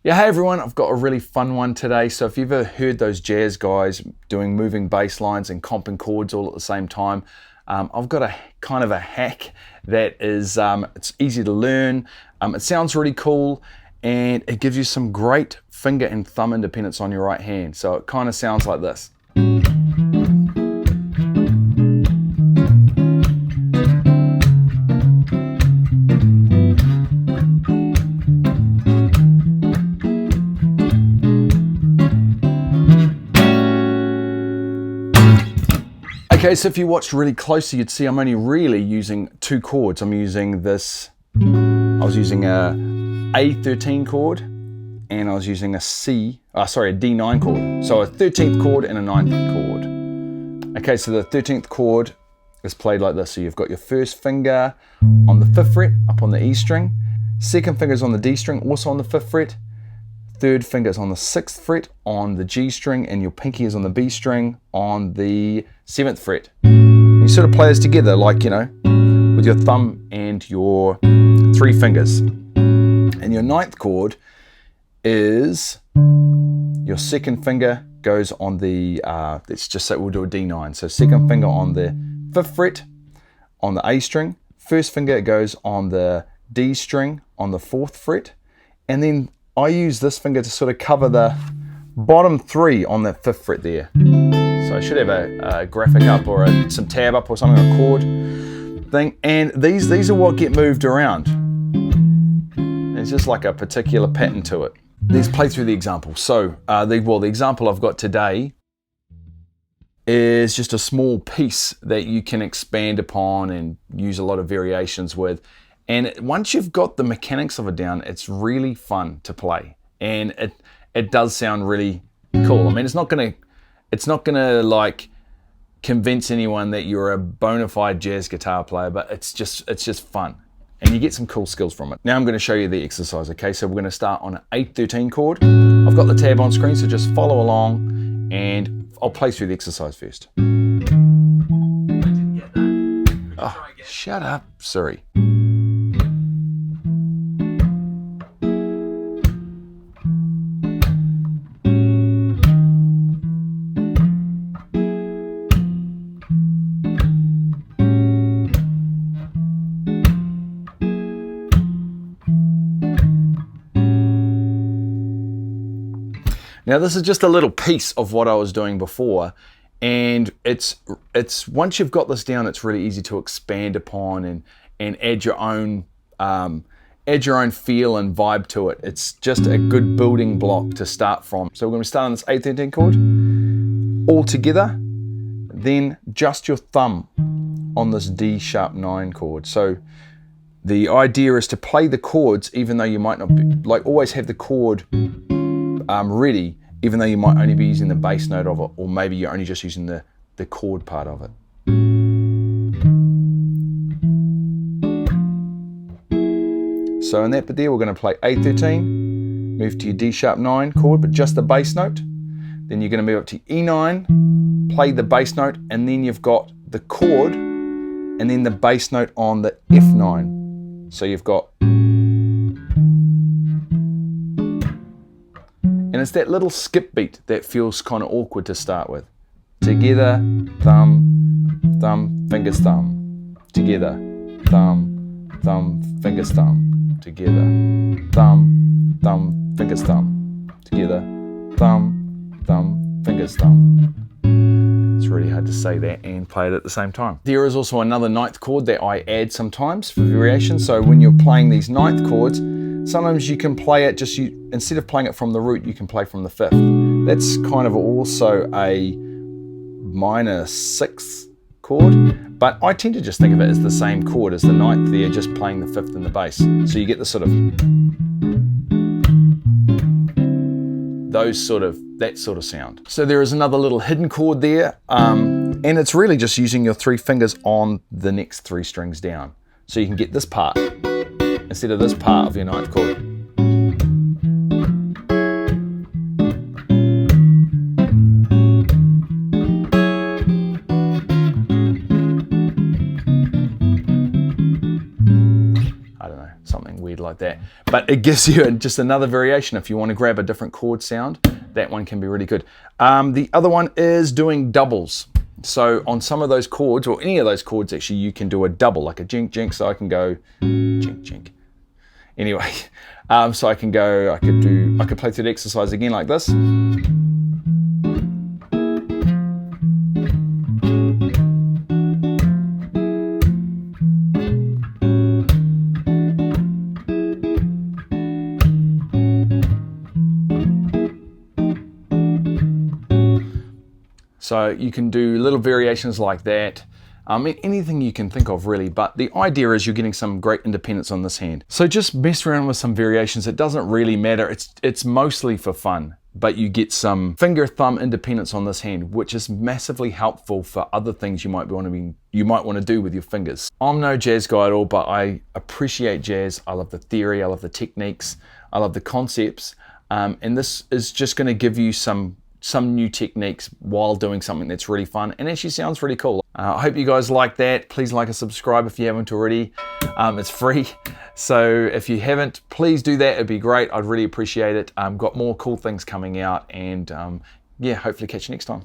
Yeah, hey everyone, I've got a really fun one today. So if you've ever heard those jazz guys doing moving bass lines and comping chords all at the same time, I've got a kind of a hack that is, it's easy to learn, it sounds really cool, and it gives you some great finger and thumb independence on your right hand. So it kind of sounds like this. Okay, so if you watched really closely, you'd see I'm only really using two chords. I'm using this, I was using a A13 chord, and I was using a D9 chord. So a 13th chord and a 9th chord. Okay, so the 13th chord is played like this. So you've got your first finger on the 5th fret, up on the E string. Second finger's on the D string, also on the 5th fret. Third finger's on the 6th fret on the G string, and your pinky is on the B string on the 7th fret. You sort of play this together like, you know, with your thumb and your three fingers. And your 9th chord is your second finger goes on the, let's just say we'll do a D9. So second finger on the 5th fret on the A string. First finger goes on the D string on the 4th fret. And then I use this finger to sort of cover the bottom three on that 5th fret there. So I should have a graphic up or some tab up or something, a chord thing. And these are what get moved around. There's just like a particular pattern to it. Let's play through the example. So the example I've got today is just a small piece that you can expand upon and use a lot of variations with. And once you've got the mechanics of it down, it's really fun to play. And it does sound really cool. I mean, it's not gonna like convince anyone that you're a bona fide jazz guitar player, but it's just fun. And you get some cool skills from it. Now I'm gonna show you the exercise, okay? So we're gonna start on an 8-13 chord. I've got the tab on screen, so just follow along and I'll play through the exercise first. I didn't get that. Oh, shut up, sorry. Now this is just a little piece of what I was doing before, and it's once you've got this down, it's really easy to expand upon and add your own feel and vibe to it. It's just a good building block to start from. So we're going to start on this 8-13 chord, all together, then just your thumb on this D sharp 9 chord. So the idea is to play the chords even though you might not be, like always have the chord ready, even though you might only be using the bass note of it, or maybe you're only just using the chord part of it. So in that bit there, we're going to play A13, move to your D sharp 9 chord, but just the bass note. Then you're going to move up to E9, play the bass note, and then you've got the chord, and then the bass note on the F9. So you've got, and it's that little skip beat that feels kind of awkward to start with. Together, thumb, thumb, fingers, thumb. Together, thumb, thumb, fingers, thumb. Together, thumb, thumb, fingers, thumb. Together, thumb, thumb, fingers, thumb. It's really hard to say that and play it at the same time. There is also another 9th chord that I add sometimes for variation. So when you're playing these 9th chords, sometimes you can play it instead of playing it from the root, you can play from the 5th. That's kind of also a minor 6th chord, but I tend to just think of it as the same chord as the 9th there, just playing the 5th in the bass. So you get the sort of, that sort of sound. So there is another little hidden chord there, and it's really just using your three fingers on the next three strings down. So you can get this part instead of this part of your 9th chord. I don't know, something weird like that. But it gives you just another variation. If you want to grab a different chord sound, that one can be really good. The other one is doing doubles. So on some of those chords, or any of those chords actually, you can do a double, like a jink jink. So I can go jink jink. Anyway, so I could play through the exercise again like this. So you can do little variations like that. Anything you can think of really, but the idea is you're getting some great independence on this hand. So just mess around with some variations. It doesn't really matter. It's mostly for fun, but you get some finger thumb independence on this hand, which is massively helpful for other things you might want to do with your fingers. I'm no jazz guy at all, but I appreciate jazz. I love the theory, I love the techniques, I love the concepts, and this is just going to give you some new techniques while doing something that's really fun and actually sounds really cool. I hope you guys like that. Please like and subscribe if you haven't already. It's free. So if you haven't, please do that. It'd be great. I'd really appreciate it. Got more cool things coming out, and yeah, hopefully catch you next time.